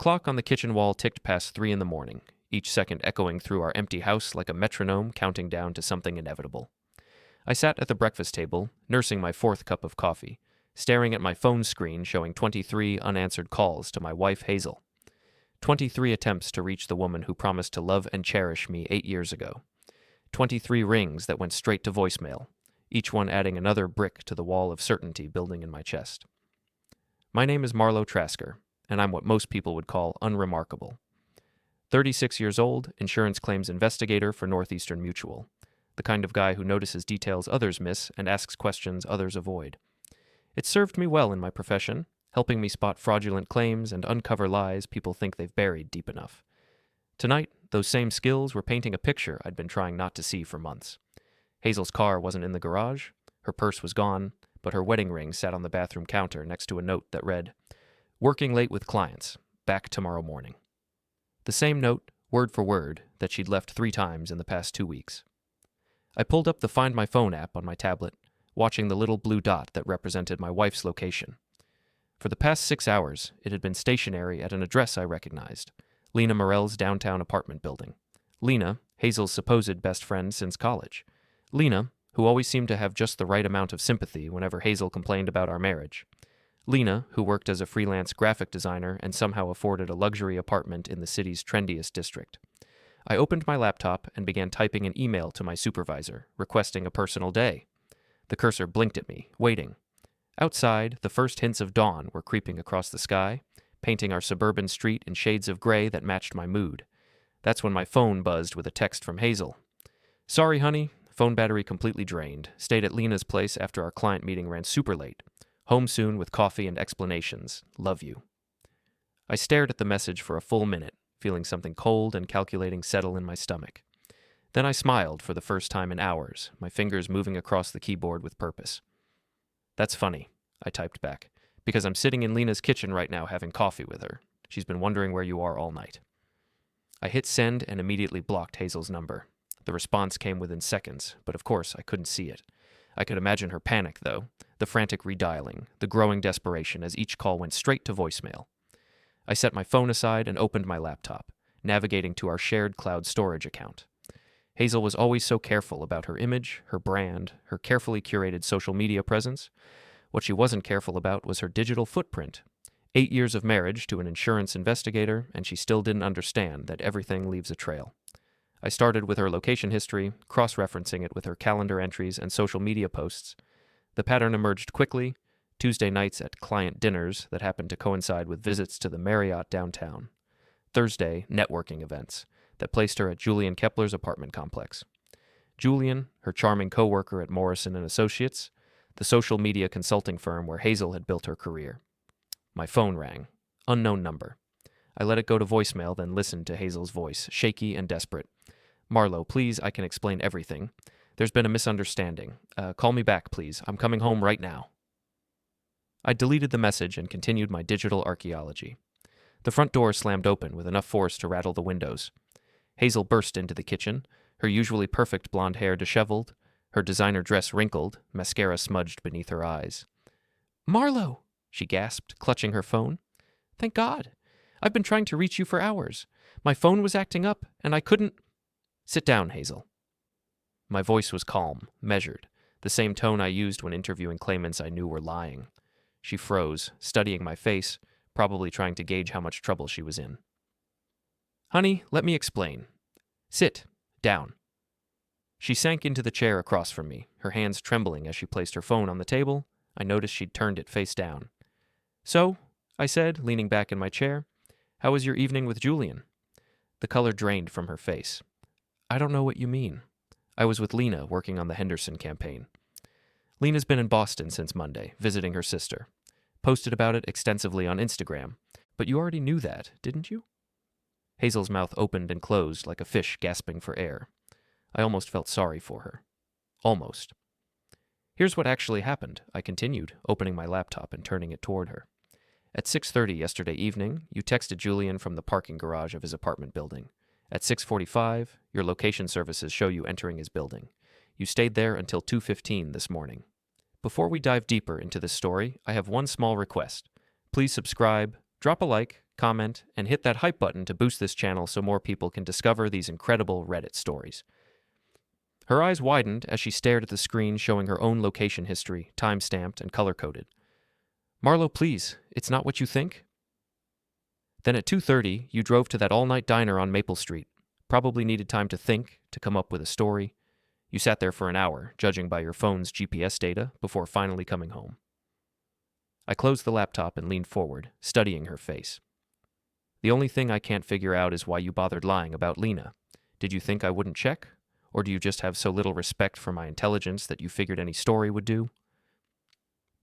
clock on the kitchen wall ticked past 3 in the morning, each second echoing through our empty house like a metronome counting down to something inevitable. I sat at the breakfast table, nursing my 4th cup of coffee, staring at my phone screen showing 23 unanswered calls to my wife Hazel. 23 attempts to reach the woman who promised to love and cherish me 8 years ago. 23 rings that went straight to voicemail, each one adding another brick to the wall of certainty building in my chest. My name is Marlow Trasker, and I'm what most people would call unremarkable. 36 years old, insurance claims investigator for Northeastern Mutual, the kind of guy who notices details others miss and asks questions others avoid. It served me well in my profession, helping me spot fraudulent claims and uncover lies people think they've buried deep enough. Tonight, those same skills were painting a picture I'd been trying not to see for months. Hazel's car wasn't in the garage, her purse was gone, but her wedding ring sat on the bathroom counter next to a note that read, "Working late with clients, back tomorrow morning." The same note, word for word, that she'd left 3 times in the past 2 weeks. I pulled up the Find My Phone app on my tablet, watching the little blue dot that represented my wife's location. For the past 6 hours, it had been stationary at an address I recognized, Lena Morell's downtown apartment building. Lena, Hazel's supposed best friend since college. Lena, who always seemed to have just the right amount of sympathy whenever Hazel complained about our marriage. Lena, who worked as a freelance graphic designer and somehow afforded a luxury apartment in the city's trendiest district. I opened my laptop and began typing an email to my supervisor, requesting a personal day. The cursor blinked at me, waiting. Outside, the first hints of dawn were creeping across the sky, painting our suburban street in shades of gray that matched my mood. That's when my phone buzzed with a text from Hazel. "Sorry, honey. Phone battery completely drained. Stayed at Lena's place after our client meeting ran super late. Home soon with coffee and explanations. Love you." I stared at the message for a full minute, feeling something cold and calculating settle in my stomach. Then I smiled for the first time in hours, my fingers moving across the keyboard with purpose. "That's funny," I typed back, "because I'm sitting in Lena's kitchen right now having coffee with her. She's been wondering where you are all night." I hit send and immediately blocked Hazel's number. The response came within seconds, but of course I couldn't see it. I could imagine her panic, though, the frantic redialing, the growing desperation as each call went straight to voicemail. I set my phone aside and opened my laptop, navigating to our shared cloud storage account. Hazel was always so careful about her image, her brand, her carefully curated social media presence. What she wasn't careful about was her digital footprint. 8 years of marriage to an insurance investigator, and she still didn't understand that everything leaves a trail. I started with her location history, cross-referencing it with her calendar entries and social media posts. The pattern emerged quickly: Tuesday nights at client dinners that happened to coincide with visits to the Marriott downtown. Thursday, networking events that placed her at Julian Kepler's apartment complex. Julian, her charming co-worker at Morrison & Associates, the social media consulting firm where Hazel had built her career. My phone rang. Unknown number. I let it go to voicemail, then listened to Hazel's voice, shaky and desperate. "Marlow, please, I can explain everything. There's been a misunderstanding. Call me back, please. I'm coming home right now." I deleted the message and continued my digital archaeology. The front door slammed open with enough force to rattle the windows. Hazel burst into the kitchen, her usually perfect blonde hair disheveled, her designer dress wrinkled, mascara smudged beneath her eyes. "Marlow," she gasped, clutching her phone. "Thank God. I've been trying to reach you for hours. My phone was acting up, and I couldn't—" "Sit down, Hazel." My voice was calm, measured, the same tone I used when interviewing claimants I knew were lying. She froze, studying my face, probably trying to gauge how much trouble she was in. "Honey, let me explain. Sit. Down." She sank into the chair across from me, her hands trembling as she placed her phone on the table. I noticed she'd turned it face down. "So," I said, leaning back in my chair, "how was your evening with Julian?" The color drained from her face. "I don't know what you mean. I was with Lena working on the Henderson campaign. Lena's been in Boston since Monday, visiting her sister. Posted about it extensively on Instagram. But you already knew that, didn't you?" Hazel's mouth opened and closed like a fish gasping for air. I almost felt sorry for her. Almost. "Here's what actually happened," I continued, opening my laptop and turning it toward her. "At 6:30 yesterday evening, you texted Julian from the parking garage of his apartment building. At 6:45, your location services show you entering his building. You stayed there until 2:15 this morning. Before we dive deeper into this story, I have one small request. Please subscribe, drop a like, comment, and hit that hype button to boost this channel so more people can discover these incredible Reddit stories. Her eyes widened as she stared at the screen showing her own location history, time-stamped and color-coded. Marlow, please, it's not what you think? Then at 2:30, you drove to that all-night diner on Maple Street. Probably needed time to think, to come up with a story. You sat there for an hour, judging by your phone's GPS data, before finally coming home. I closed the laptop and leaned forward, studying her face. The only thing I can't figure out is why you bothered lying about Lena. Did you think I wouldn't check? Or do you just have so little respect for my intelligence that you figured any story would do?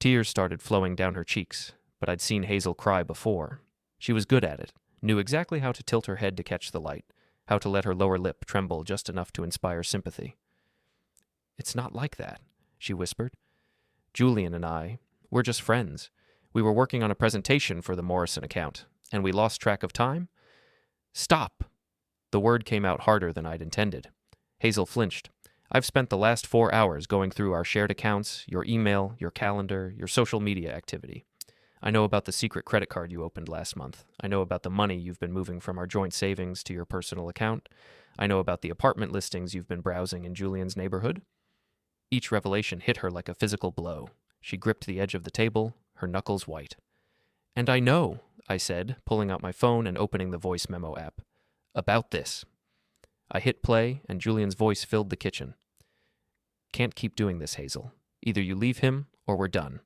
Tears started flowing down her cheeks, but I'd seen Hazel cry before. She was good at it, knew exactly how to tilt her head to catch the light, how to let her lower lip tremble just enough to inspire sympathy. It's not like that, she whispered. Julian and I, we're just friends. We were working on a presentation for the Morrison account, and we lost track of time. Stop! The word came out harder than I'd intended. Hazel flinched. I've spent the last 4 hours going through our shared accounts, your email, your calendar, your social media activity. I know about the secret credit card you opened last month. I know about the money you've been moving from our joint savings to your personal account. I know about the apartment listings you've been browsing in Julian's neighborhood. Each revelation hit her like a physical blow. She gripped the edge of the table, her knuckles white. And I know, I said, pulling out my phone and opening the voice memo app. About this. I hit play, and Julian's voice filled the kitchen. Can't keep doing this, Hazel. Either you leave him, or we're done.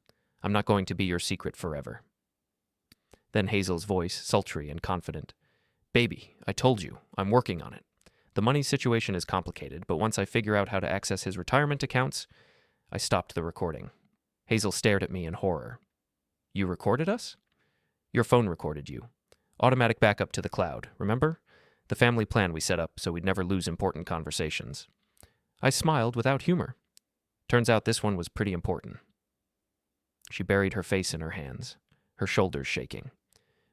I'm not going to be your secret forever. Then Hazel's voice, sultry and confident. Baby, I told you, I'm working on it. The money situation is complicated, but once I figure out how to access his retirement accounts... I stopped the recording. Hazel stared at me in horror. You recorded us? Your phone recorded you. Automatic backup to the cloud, remember? The family plan we set up so we'd never lose important conversations. I smiled without humor. Turns out this one was pretty important. She buried her face in her hands, her shoulders shaking.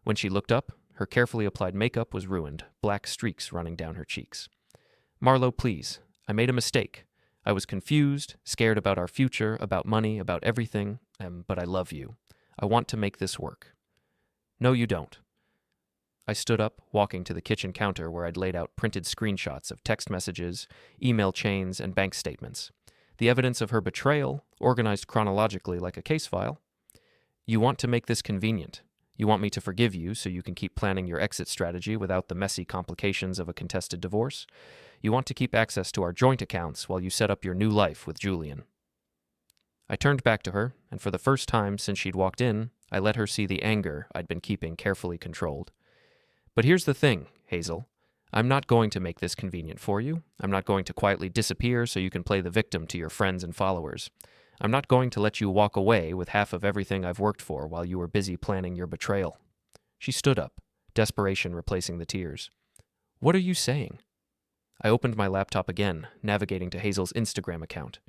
When she looked up, her carefully applied makeup was ruined, black streaks running down her cheeks. Marlow, please. I made a mistake. I was confused, scared about our future, about money, about everything, but I love you. I want to make this work. No, you don't. I stood up, walking to the kitchen counter where I'd laid out printed screenshots of text messages, email chains, and bank statements. The evidence of her betrayal, organized chronologically like a case file. You want to make this convenient. You want me to forgive you so you can keep planning your exit strategy without the messy complications of a contested divorce. You want to keep access to our joint accounts while you set up your new life with Julian. I turned back to her, and for the first time since she'd walked in, I let her see the anger I'd been keeping carefully controlled. But here's the thing, Hazel. I'm not going to make this convenient for you. I'm not going to quietly disappear so you can play the victim to your friends and followers. I'm not going to let you walk away with half of everything I've worked for while you were busy planning your betrayal. She stood up, desperation replacing the tears. What are you saying? I opened my laptop again, navigating to Hazel's Instagram account.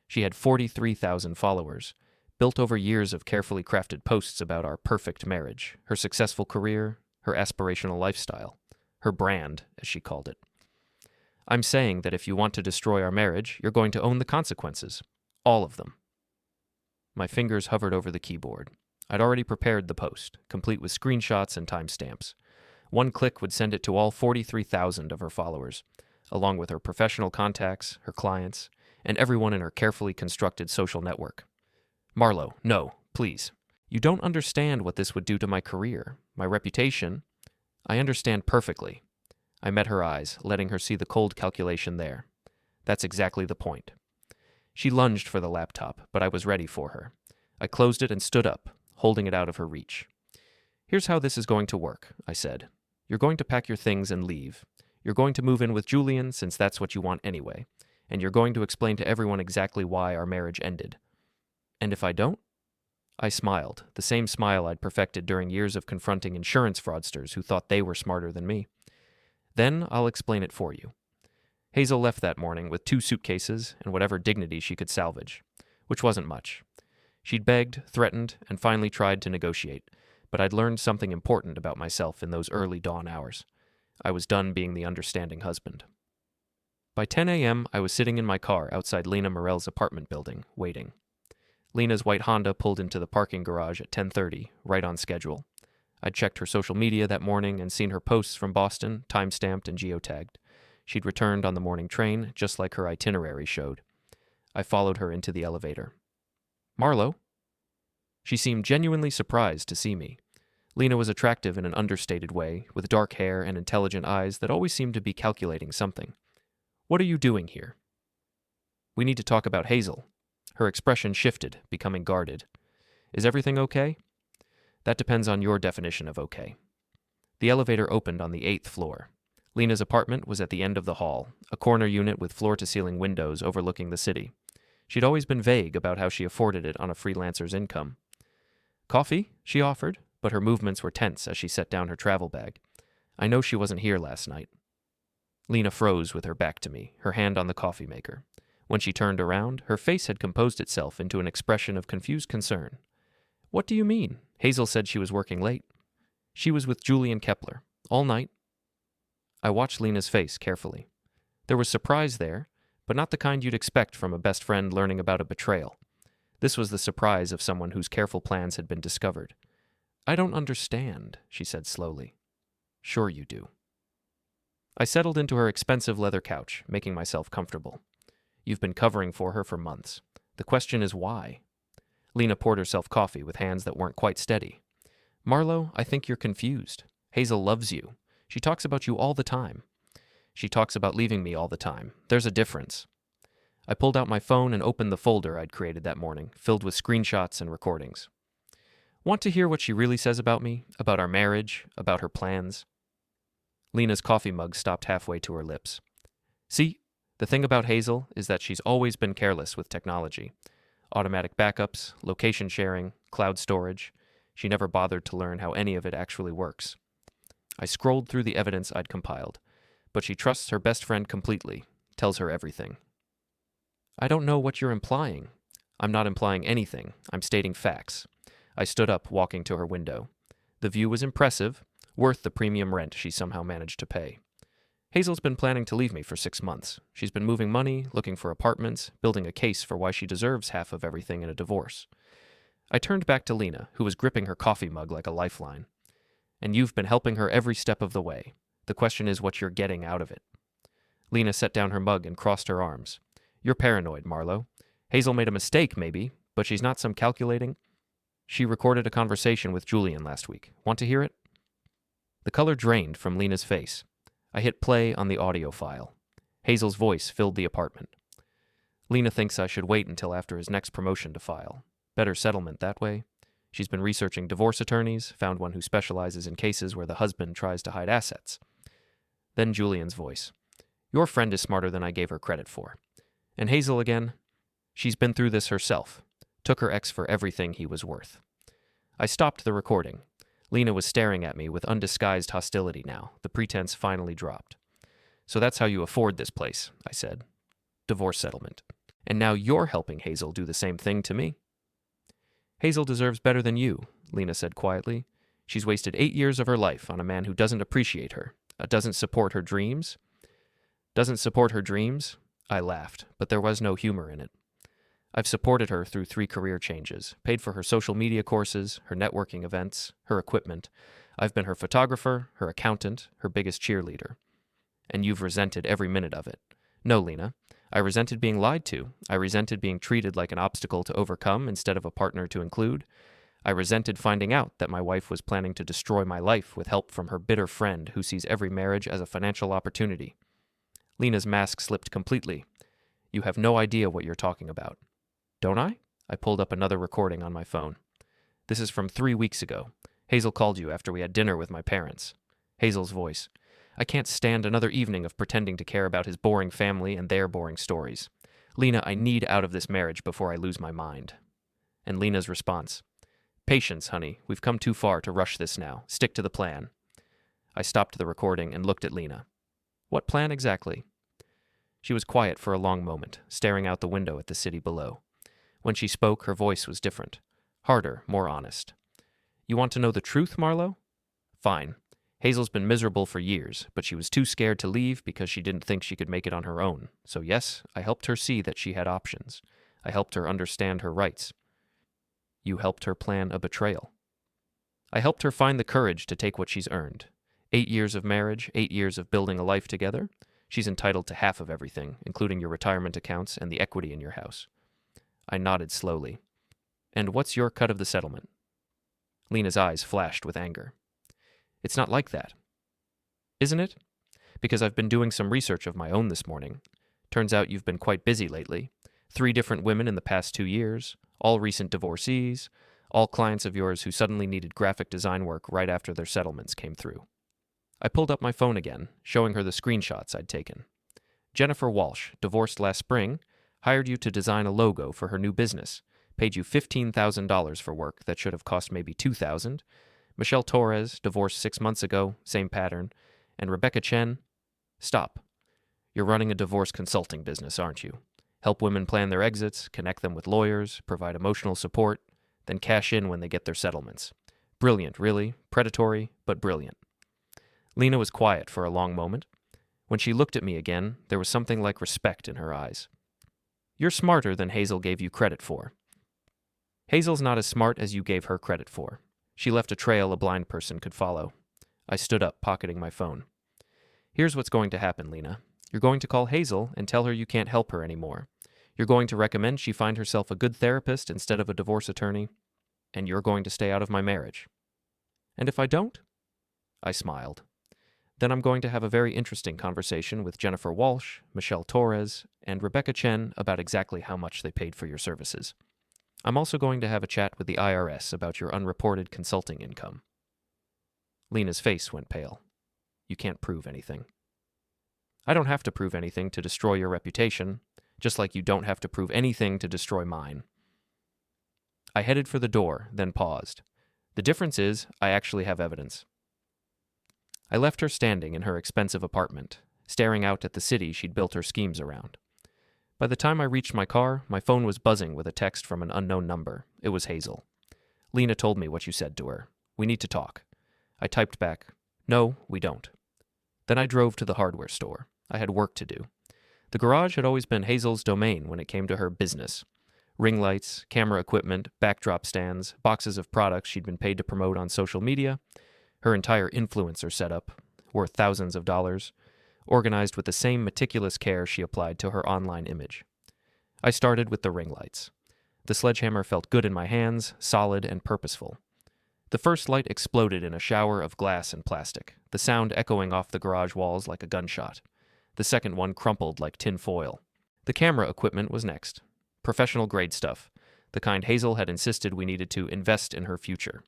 She had 43,000 followers, built over years of carefully crafted posts about our perfect marriage, her successful career, her aspirational lifestyle, her brand, as she called it. I'm saying that if you want to destroy our marriage, you're going to own the consequences. All of them. My fingers hovered over the keyboard. I'd already prepared the post, complete with screenshots and timestamps. One click would send it to all 43,000 of her followers, along with her professional contacts, her clients, and everyone in her carefully constructed social network. Marlow, no, please. You don't understand what this would do to my career, my reputation. I understand perfectly. I met her eyes, letting her see the cold calculation there. That's exactly the point. She lunged for the laptop, but I was ready for her. I closed it and stood up, holding it out of her reach. Here's how this is going to work, I said. You're going to pack your things and leave. You're going to move in with Julian, since that's what you want anyway. And you're going to explain to everyone exactly why our marriage ended. And if I don't? I smiled, the same smile I'd perfected during years of confronting insurance fraudsters who thought they were smarter than me. Then I'll explain it for you. Hazel left that morning with 2 suitcases and whatever dignity she could salvage, which wasn't much. She'd begged, threatened, and finally tried to negotiate, but I'd learned something important about myself in those early dawn hours. I was done being the understanding husband. By 10 a.m., I was sitting in my car outside Lena Morell's apartment building, waiting. Lena's white Honda pulled into the parking garage at 10:30, right on schedule. I'd checked her social media that morning and seen her posts from Boston, time-stamped and geotagged. She'd returned on the morning train, just like her itinerary showed. I followed her into the elevator. "Marlow?" She seemed genuinely surprised to see me. Lena was attractive in an understated way, with dark hair and intelligent eyes that always seemed to be calculating something. "What are you doing here?" "We need to talk about Hazel." Her expression shifted, becoming guarded. "Is everything okay?" "That depends on your definition of okay." The elevator opened on the 8th floor. Lena's apartment was at the end of the hall, a corner unit with floor-to-ceiling windows overlooking the city. She'd always been vague about how she afforded it on a freelancer's income. "Coffee?" she offered, but her movements were tense as she set down her travel bag. "I know she wasn't here last night." Lena froze with her back to me, her hand on the coffee maker. When she turned around, her face had composed itself into an expression of confused concern. "What do you mean? Hazel said she was working late." "She was with Julian Kepler, all night." I watched Lena's face carefully. There was surprise there, but not the kind you'd expect from a best friend learning about a betrayal. This was the surprise of someone whose careful plans had been discovered. "I don't understand," she said slowly. "Sure you do." I settled into her expensive leather couch, making myself comfortable. "You've been covering for her for months. The question is why?" Lena poured herself coffee with hands that weren't quite steady. "Marlow, I think you're confused. Hazel loves you. She talks about you all the time. She talks about leaving me all the time. There's a difference." I pulled out my phone and opened the folder I'd created that morning, filled with screenshots and recordings. "Want to hear what she really says about me? About our marriage? About her plans?" Lena's coffee mug stopped halfway to her lips. "See, the thing about Hazel is that she's always been careless with technology. Automatic backups, location sharing, cloud storage. She never bothered to learn how any of it actually works." I scrolled through the evidence I'd compiled, but she trusts her best friend completely, tells her everything. "I don't know what you're implying." "I'm not implying anything. I'm stating facts." I stood up, walking to her window. The view was impressive, worth the premium rent she somehow managed to pay. "Hazel's been planning to leave me for 6 months. She's been moving money, looking for apartments, building a case for why she deserves half of everything in a divorce." I turned back to Lena, who was gripping her coffee mug like a lifeline. "And you've been helping her every step of the way. The question is what you're getting out of it." Lena set down her mug and crossed her arms. "You're paranoid, Marlow. Hazel made a mistake, maybe, but she's not some calculating—" "She recorded a conversation with Julian last week. Want to hear it?" The color drained from Lena's face. I hit play on the audio file. Hazel's voice filled the apartment. "Lena thinks I should wait until after his next promotion to file. Better settlement that way. She's been researching divorce attorneys, found one who specializes in cases where the husband tries to hide assets." Then Julian's voice. "Your friend is smarter than I gave her credit for. And Hazel again? She's been through this herself. Took her ex for everything he was worth." I stopped the recording. Lena was staring at me with undisguised hostility now. The pretense finally dropped. "So that's how you afford this place," I said. "Divorce settlement. And now you're helping Hazel do the same thing to me." "Hazel deserves better than you," Lena said quietly. "She's wasted 8 years of her life on a man who doesn't appreciate her, doesn't support her dreams." "Doesn't support her dreams?" I laughed, but there was no humor in it. "I've supported her through 3 career changes, paid for her social media courses, her networking events, her equipment. I've been her photographer, her accountant, her biggest cheerleader. And you've resented every minute of it." "No, Lena. I resented being lied to. I resented being treated like an obstacle to overcome instead of a partner to include. I resented finding out that my wife was planning to destroy my life with help from her bitter friend who sees every marriage as a financial opportunity." Lena's mask slipped completely. "You have no idea what you're talking about." "Don't I?" I pulled up another recording on my phone. "This is from 3 weeks ago. Hazel called you after we had dinner with my parents." Hazel's voice. "I can't stand another evening of pretending to care about his boring family and their boring stories. Lena, I need out of this marriage before I lose my mind." And Lena's response. "Patience, honey. We've come too far to rush this now. Stick to the plan." I stopped the recording and looked at Lena. "What plan exactly?" She was quiet for a long moment, staring out the window at the city below. When she spoke, her voice was different. Harder, more honest. "You want to know the truth, Marlow? Fine. Hazel's been miserable for years, but she was too scared to leave because she didn't think she could make it on her own. So yes, I helped her see that she had options. I helped her understand her rights." "You helped her plan a betrayal." I helped her find the courage to take what she's earned. 8 years of marriage, 8 years of building a life together. She's entitled to half of everything, including your retirement accounts and the equity in your house. I nodded slowly. And what's your cut of the settlement? Lena's eyes flashed with anger. It's not like that. Isn't it? Because I've been doing some research of my own this morning. Turns out you've been quite busy lately. 3 different women in the past 2 years, all recent divorcees, all clients of yours who suddenly needed graphic design work right after their settlements came through. I pulled up my phone again, showing her the screenshots I'd taken. Jennifer Walsh, divorced last spring, hired you to design a logo for her new business, paid you $15,000 for work that should have cost maybe $2,000. Michelle Torres, divorced 6 months ago, same pattern. And Rebecca Chen, stop. You're running a divorce consulting business, aren't you? Help women plan their exits, connect them with lawyers, provide emotional support, then cash in when they get their settlements. Brilliant, really. Predatory, but brilliant. Lena was quiet for a long moment. When she looked at me again, there was something like respect in her eyes. You're smarter than Hazel gave you credit for. Hazel's not as smart as you gave her credit for. She left a trail a blind person could follow. I stood up, pocketing my phone. Here's what's going to happen, Lena. You're going to call Hazel and tell her you can't help her anymore. You're going to recommend she find herself a good therapist instead of a divorce attorney. And you're going to stay out of my marriage. And if I don't? I smiled. Then I'm going to have a very interesting conversation with Jennifer Walsh, Michelle Torres, and Rebecca Chen about exactly how much they paid for your services. I'm also going to have a chat with the IRS about your unreported consulting income. Lena's face went pale. You can't prove anything. I don't have to prove anything to destroy your reputation, just like you don't have to prove anything to destroy mine. I headed for the door, then paused. The difference is, I actually have evidence. I left her standing in her expensive apartment, staring out at the city she'd built her schemes around. By the time I reached my car, my phone was buzzing with a text from an unknown number. It was Hazel. Lena told me what you said to her. We need to talk. I typed back, no, we don't. Then I drove to the hardware store. I had work to do. The garage had always been Hazel's domain when it came to her business. Ring lights, camera equipment, backdrop stands, boxes of products she'd been paid to promote on social media, her entire influencer setup, worth thousands of dollars, organized with the same meticulous care she applied to her online image. I started with the ring lights. The sledgehammer felt good in my hands, solid and purposeful. The first light exploded in a shower of glass and plastic, the sound echoing off the garage walls like a gunshot. The second one crumpled like tin foil. The camera equipment was next. Professional-grade stuff, the kind Hazel had insisted we needed to invest in her future.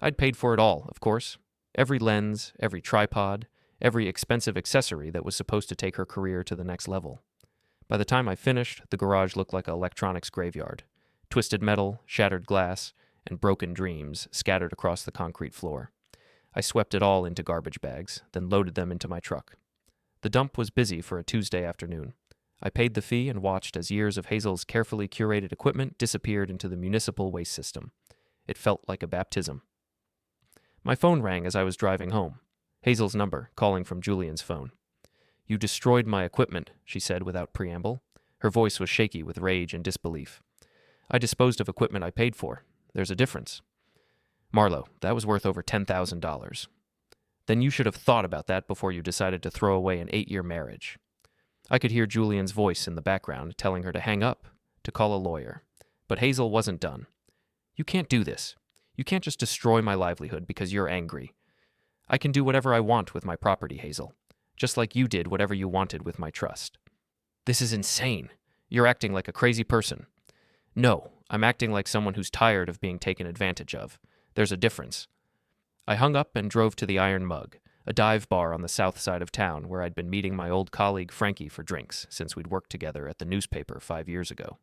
I'd paid for it all, of course. Every lens, every tripod, every expensive accessory that was supposed to take her career to the next level. By the time I finished, the garage looked like an electronics graveyard. Twisted metal, shattered glass, and broken dreams scattered across the concrete floor. I swept it all into garbage bags, then loaded them into my truck. The dump was busy for a Tuesday afternoon. I paid the fee and watched as years of Hazel's carefully curated equipment disappeared into the municipal waste system. It felt like a baptism. My phone rang as I was driving home. Hazel's number, calling from Julian's phone. You destroyed my equipment, she said without preamble. Her voice was shaky with rage and disbelief. I disposed of equipment I paid for. There's a difference. Marlow, that was worth over $10,000. Then you should have thought about that before you decided to throw away an 8-year marriage. I could hear Julian's voice in the background telling her to hang up, to call a lawyer. But Hazel wasn't done. You can't do this. You can't just destroy my livelihood because you're angry. I can do whatever I want with my property, Hazel, just like you did whatever you wanted with my trust. This is insane. You're acting like a crazy person. No, I'm acting like someone who's tired of being taken advantage of. There's a difference. I hung up and drove to the Iron Mug, a dive bar on the south side of town where I'd been meeting my old colleague Frankie for drinks since we'd worked together at the newspaper 5 years ago.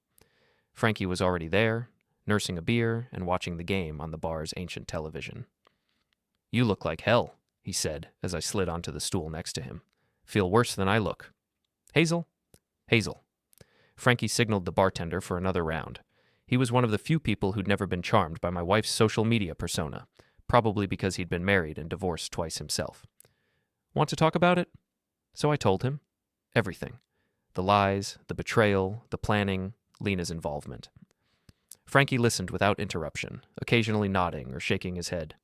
Frankie was already there, nursing a beer and watching the game on the bar's ancient television. You look like hell, he said as I slid onto the stool next to him. Feel worse than I look. Hazel? Hazel. Frankie signaled the bartender for another round. He was one of the few people who'd never been charmed by my wife's social media persona, probably because he'd been married and divorced twice himself. Want to talk about it? So I told him. Everything. The lies, the betrayal, the planning, Lena's involvement. Frankie listened without interruption, occasionally nodding or shaking his head.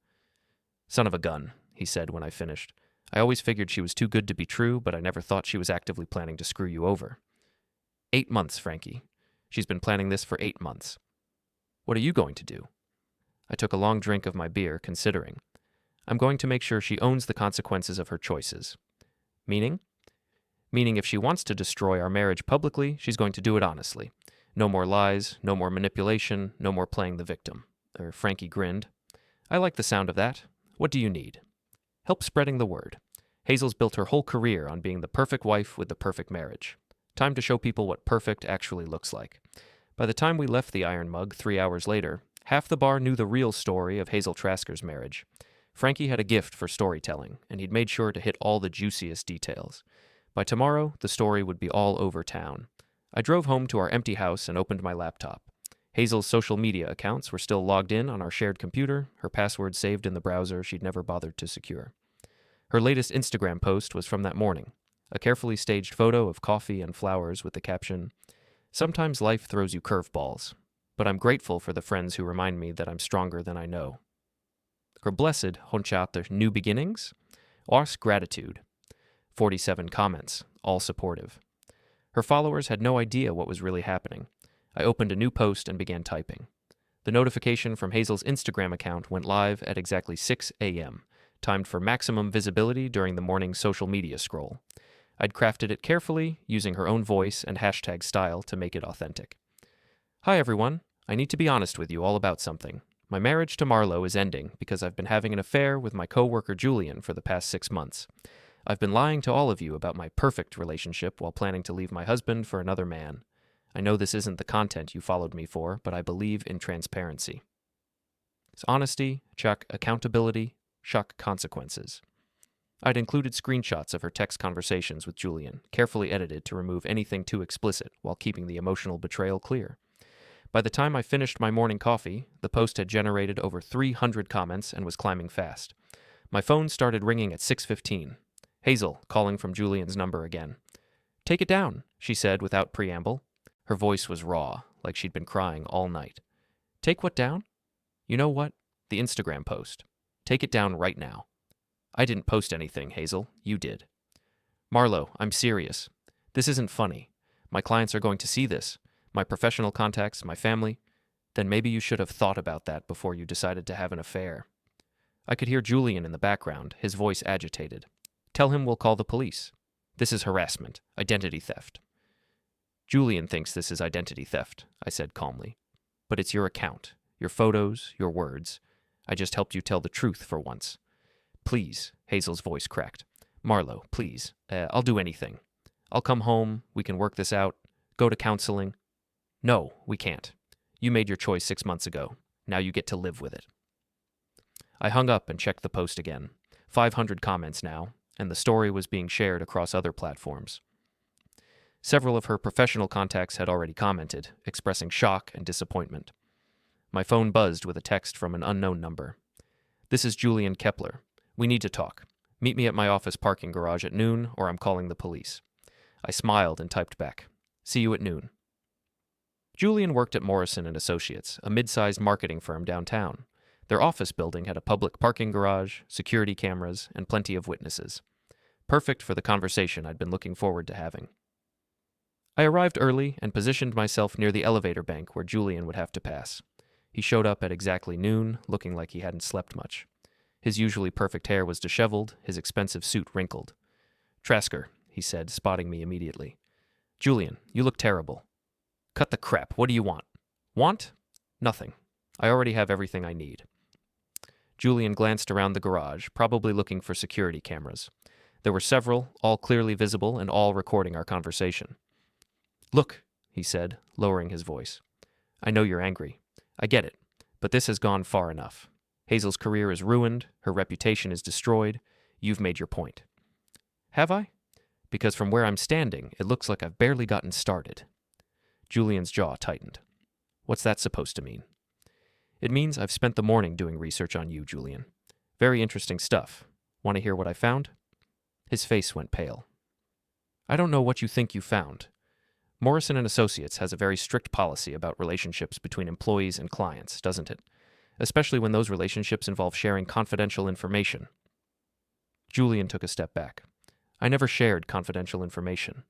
Son of a gun, he said when I finished. I always figured she was too good to be true, but I never thought she was actively planning to screw you over. 8 months, Frankie. She's been planning this for 8 months. What are you going to do? I took a long drink of my beer, considering. I'm going to make sure she owns the consequences of her choices. Meaning? Meaning if she wants to destroy our marriage publicly, she's going to do it honestly. No more lies, no more manipulation, no more playing the victim. Frankie grinned. I like the sound of that. What do you need? Help spreading the word. Hazel's built her whole career on being the perfect wife with the perfect marriage. Time to show people what perfect actually looks like. By the time we left the Iron Mug 3 hours later, half the bar knew the real story of Hazel Trasker's marriage. Frankie had a gift for storytelling, and he'd made sure to hit all the juiciest details. By tomorrow, the story would be all over town. I drove home to our empty house and opened my laptop. Hazel's social media accounts were still logged in on our shared computer, her password saved in the browser she'd never bothered to secure. Her latest Instagram post was from that morning, a carefully staged photo of coffee and flowers with the caption, "Sometimes life throws you curveballs, but I'm grateful for the friends who remind me that I'm stronger than I know." Her blessed honchater new beginnings? Ars gratitude. 47 comments, all supportive. Her followers had no idea what was really happening. I opened a new post and began typing. The notification from Hazel's Instagram account went live at exactly 6 a.m., timed for maximum visibility during the morning social media scroll. I'd crafted it carefully, using her own voice and hashtag style to make it authentic. Hi everyone, I need to be honest with you all about something. My marriage to Marlow is ending because I've been having an affair with my co-worker Julian for the past 6 months. I've been lying to all of you about my perfect relationship while planning to leave my husband for another man. I know this isn't the content you followed me for, but I believe in transparency. It's honesty, check accountability, shock consequences. I'd included screenshots of her text conversations with Julian, carefully edited to remove anything too explicit while keeping the emotional betrayal clear. By the time I finished my morning coffee, the post had generated over 300 comments and was climbing fast. My phone started ringing at 6:15. Hazel, calling from Julian's number again. "Take it down," she said without preamble. Her voice was raw, like she'd been crying all night. "Take what down?" "You know what? The Instagram post. Take it down right now." "I didn't post anything, Hazel. You did." "Marlow, I'm serious. This isn't funny. My clients are going to see this. My professional contacts, my family. Then maybe you should have thought about that before you decided to have an affair." I could hear Julian in the background, his voice agitated. "Tell him we'll call the police. This is harassment, identity theft." "Julian thinks this is identity theft," I said calmly. "But it's your account, your photos, your words. I just helped you tell the truth for once." "Please," Hazel's voice cracked. "Marlow, please. I'll do anything. I'll come home, we can work this out, go to counseling." "No, we can't. You made your choice 6 months ago. Now you get to live with it." I hung up and checked the post again. 500 comments now, and the story was being shared across other platforms. Several of her professional contacts had already commented, expressing shock and disappointment. My phone buzzed with a text from an unknown number. "This is Julian Kepler. We need to talk. Meet me at my office parking garage at noon, or I'm calling the police." I smiled and typed back, "See you at noon." Julian worked at Morrison & Associates, a mid-sized marketing firm downtown. Their office building had a public parking garage, security cameras, and plenty of witnesses. Perfect for the conversation I'd been looking forward to having. I arrived early and positioned myself near the elevator bank where Julian would have to pass. He showed up at exactly noon, looking like he hadn't slept much. His usually perfect hair was disheveled, his expensive suit wrinkled. "Trasker," he said, spotting me immediately. "Julian, you look terrible." "Cut the crap. What do you want?" "Want? Nothing. I already have everything I need." Julian glanced around the garage, probably looking for security cameras. There were several, all clearly visible and all recording our conversation. "Look," he said, lowering his voice. "I know you're angry. I get it, but this has gone far enough. Hazel's career is ruined, her reputation is destroyed. You've made your point." "Have I? Because from where I'm standing, it looks like I've barely gotten started." Julian's jaw tightened. "What's that supposed to mean?" "It means I've spent the morning doing research on you, Julian. Very interesting stuff. Want to hear what I found?" His face went pale. "I don't know what you think you found. Morrison & Associates has a very strict policy about relationships between employees and clients, doesn't it? especially when those relationships involve sharing confidential information. Julian took a step back. I never shared confidential information.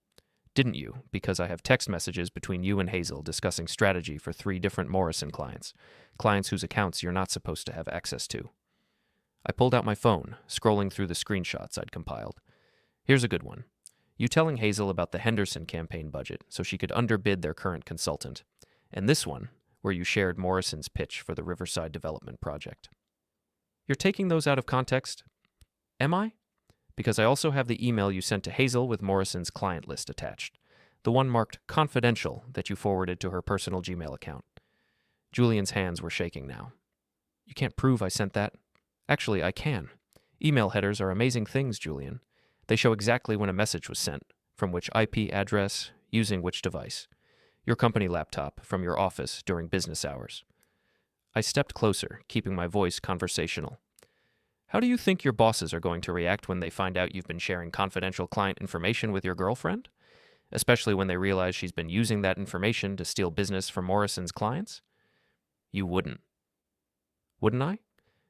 Didn't you? Because I have text messages between you and Hazel discussing strategy for 3 different Morrison clients whose accounts you're not supposed to have access to. I pulled out my phone, scrolling through the screenshots I'd compiled. Here's a good one. You telling Hazel about the Henderson campaign budget so she could underbid their current consultant. And this one, where you shared Morrison's pitch for the Riverside Development Project. You're taking those out of context? Am I? Because I also have the email you sent to Hazel with Morrison's client list attached, the one marked confidential that you forwarded to her personal Gmail account. Julian's hands were shaking now. You can't prove I sent that. Actually, I can. Email headers are amazing things, Julian. They show exactly when a message was sent, from which IP address, using which device. Your company laptop, from your office during business hours. I stepped closer, keeping my voice conversational. How do you think your bosses are going to react when they find out you've been sharing confidential client information with your girlfriend? Especially when they realize she's been using that information to steal business from Morrison's clients? You wouldn't. Wouldn't I?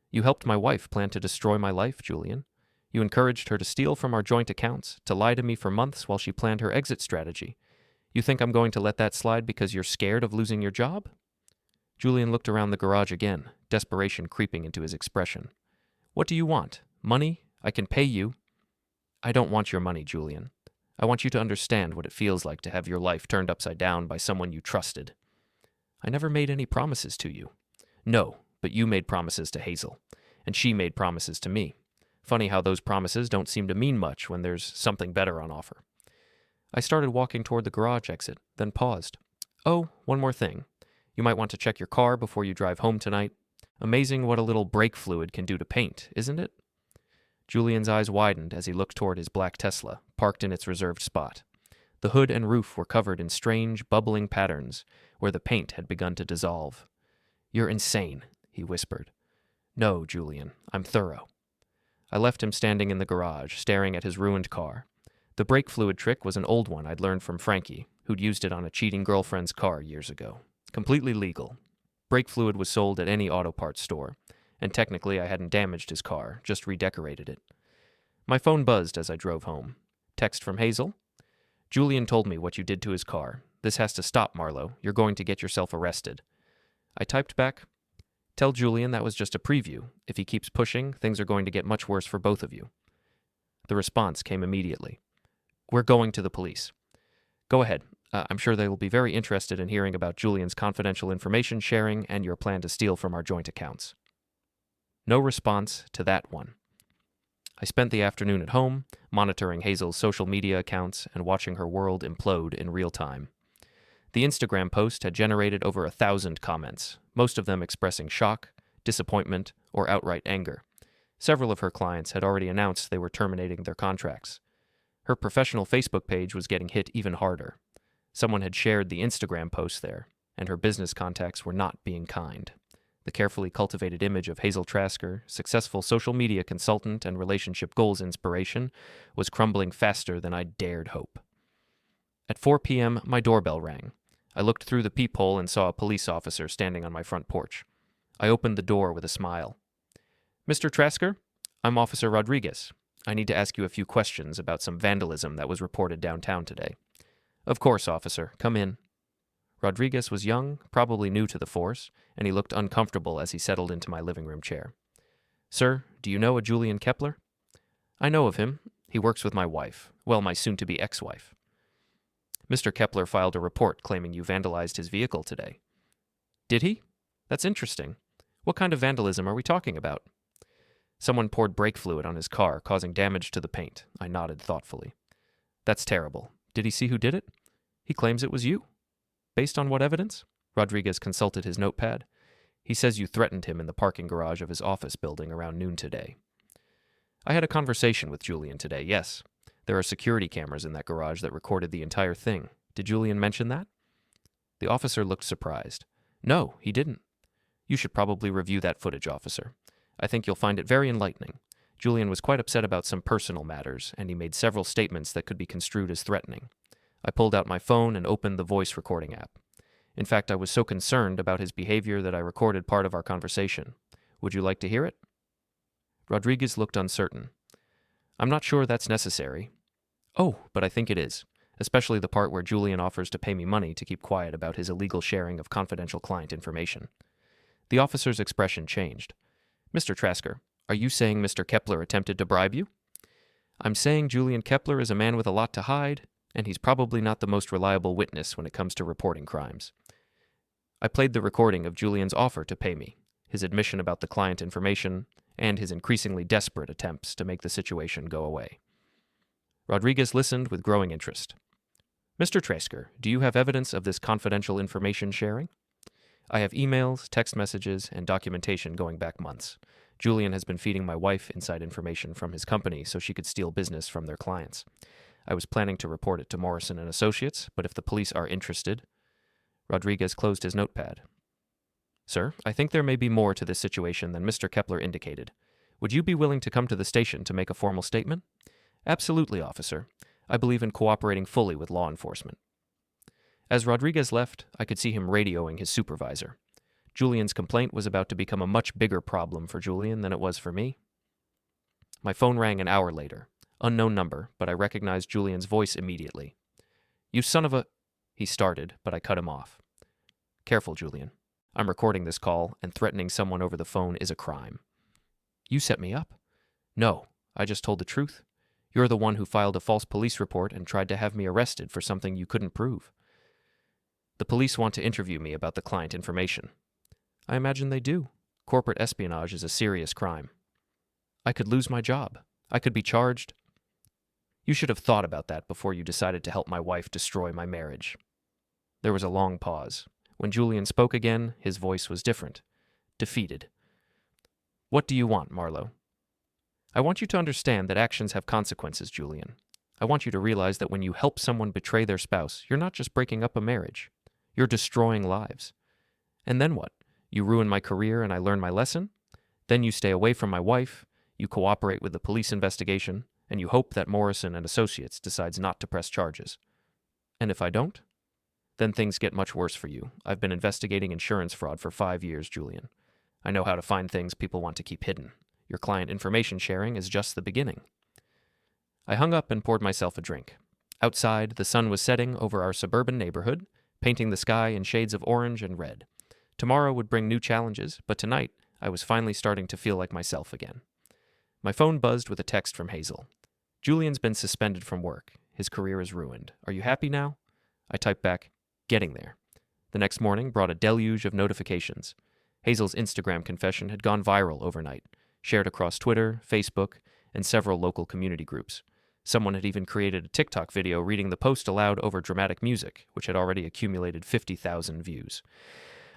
You helped my wife plan to destroy my life, Julian. You encouraged her to steal from our joint accounts, to lie to me for months while she planned her exit strategy. You think I'm going to let that slide because you're scared of losing your job? Julian looked around the garage again, desperation creeping into his expression. What do you want? Money? I can pay you. I don't want your money, Julian. I want you to understand what it feels like to have your life turned upside down by someone you trusted. I never made any promises to you. No, but you made promises to Hazel, and she made promises to me. Funny how those promises don't seem to mean much when there's something better on offer. I started walking toward the garage exit, then paused. Oh, one more thing. You might want to check your car before you drive home tonight. Amazing what a little brake fluid can do to paint, isn't it? Julian's eyes widened as he looked toward his black Tesla, parked in its reserved spot. The hood and roof were covered in strange, bubbling patterns where the paint had begun to dissolve. You're insane, he whispered. No, Julian, I'm thorough. I left him standing in the garage, staring at his ruined car. The brake fluid trick was an old one I'd learned from Frankie, who'd used it on a cheating girlfriend's car years ago. Completely legal. Brake fluid was sold at any auto parts store, and technically I hadn't damaged his car, just redecorated it. My phone buzzed as I drove home. Text from Hazel. Julian told me what you did to his car. This has to stop, Marlow. You're going to get yourself arrested. I typed back, tell Julian that was just a preview. If he keeps pushing, things are going to get much worse for both of you. The response came immediately. We're going to the police. Go ahead. I'm sure they will be very interested in hearing about Julian's confidential information sharing and your plan to steal from our joint accounts. No response to that one. I spent the afternoon at home, monitoring Hazel's social media accounts and watching her world implode in real time. The Instagram post had generated over 1,000 comments, most of them expressing shock, disappointment, or outright anger. Several of her clients had already announced they were terminating their contracts. Her professional Facebook page was getting hit even harder. Someone had shared the Instagram post there, and her business contacts were not being kind. The carefully cultivated image of Hazel Trasker, successful social media consultant and relationship goals inspiration, was crumbling faster than I dared hope. At 4 p.m., my doorbell rang. I looked through the peephole and saw a police officer standing on my front porch. I opened the door with a smile. Mr. Trasker, I'm Officer Rodriguez. I need to ask you a few questions about some vandalism that was reported downtown today. Of course, officer. Come in. Rodriguez was young, probably new to the force, and he looked uncomfortable as he settled into my living room chair. Sir, do you know a Julian Kepler? I know of him. He works with my wife. Well, my soon-to-be ex-wife. Mr. Kepler filed a report claiming you vandalized his vehicle today. Did he? That's interesting. What kind of vandalism are we talking about? Someone poured brake fluid on his car, causing damage to the paint. I nodded thoughtfully. That's terrible. Did he see who did it? He claims it was you. Based on what evidence? Rodriguez consulted his notepad. He says you threatened him in the parking garage of his office building around noon today. I had a conversation with Julian today, yes. There are security cameras in that garage that recorded the entire thing. Did Julian mention that? The officer looked surprised. No, he didn't. You should probably review that footage, officer. I think you'll find it very enlightening. Julian was quite upset about some personal matters, and he made several statements that could be construed as threatening. I pulled out my phone and opened the voice recording app. In fact, I was so concerned about his behavior that I recorded part of our conversation. Would you like to hear it? Rodriguez looked uncertain. I'm not sure that's necessary. Oh, but I think it is, especially the part where Julian offers to pay me money to keep quiet about his illegal sharing of confidential client information. The officer's expression changed. Mr. Trasker, are you saying Mr. Kepler attempted to bribe you? I'm saying Julian Kepler is a man with a lot to hide, and he's probably not the most reliable witness when it comes to reporting crimes. I played the recording of Julian's offer to pay me, his admission about the client information, and his increasingly desperate attempts to make the situation go away. Rodriguez listened with growing interest. Mr. Trasker, do you have evidence of this confidential information sharing? I have emails, text messages, and documentation going back months. Julian has been feeding my wife inside information from his company so she could steal business from their clients. I was planning to report it to Morrison and Associates, but if the police are interested... Rodriguez closed his notepad. Sir, I think there may be more to this situation than Mr. Kepler indicated. Would you be willing to come to the station to make a formal statement? Absolutely, officer. I believe in cooperating fully with law enforcement. As Rodriguez left, I could see him radioing his supervisor. Julian's complaint was about to become a much bigger problem for Julian than it was for me. My phone rang an hour later. Unknown number, but I recognized Julian's voice immediately. You son of a... He started, but I cut him off. Careful, Julian. I'm recording this call, and threatening someone over the phone is a crime. You set me up. No, I just told the truth. You're the one who filed a false police report and tried to have me arrested for something you couldn't prove. The police want to interview me about the client information. I imagine they do. Corporate espionage is a serious crime. I could lose my job. I could be charged. You should have thought about that before you decided to help my wife destroy my marriage. There was a long pause. When Julian spoke again, his voice was different. Defeated. What do you want, Marlow? I want you to understand that actions have consequences, Julian. I want you to realize that when you help someone betray their spouse, you're not just breaking up a marriage. You're destroying lives. And then what? You ruin my career and I learn my lesson? Then you stay away from my wife, you cooperate with the police investigation, and you hope that Morrison and Associates decides not to press charges. And if I don't? Then things get much worse for you. I've been investigating insurance fraud for 5 years, Julian. I know how to find things people want to keep hidden. Your client information sharing is just the beginning. I hung up and poured myself a drink. Outside, the sun was setting over our suburban neighborhood, painting the sky in shades of orange and red. Tomorrow would bring new challenges, but tonight I was finally starting to feel like myself again. My phone buzzed with a text from Hazel. Julian's been suspended from work. His career is ruined. Are you happy now? I typed back, getting there. The next morning brought a deluge of notifications. Hazel's Instagram confession had gone viral overnight, shared across Twitter, Facebook, and several local community groups. Someone had even created a TikTok video reading the post aloud over dramatic music, which had already accumulated 50,000 views.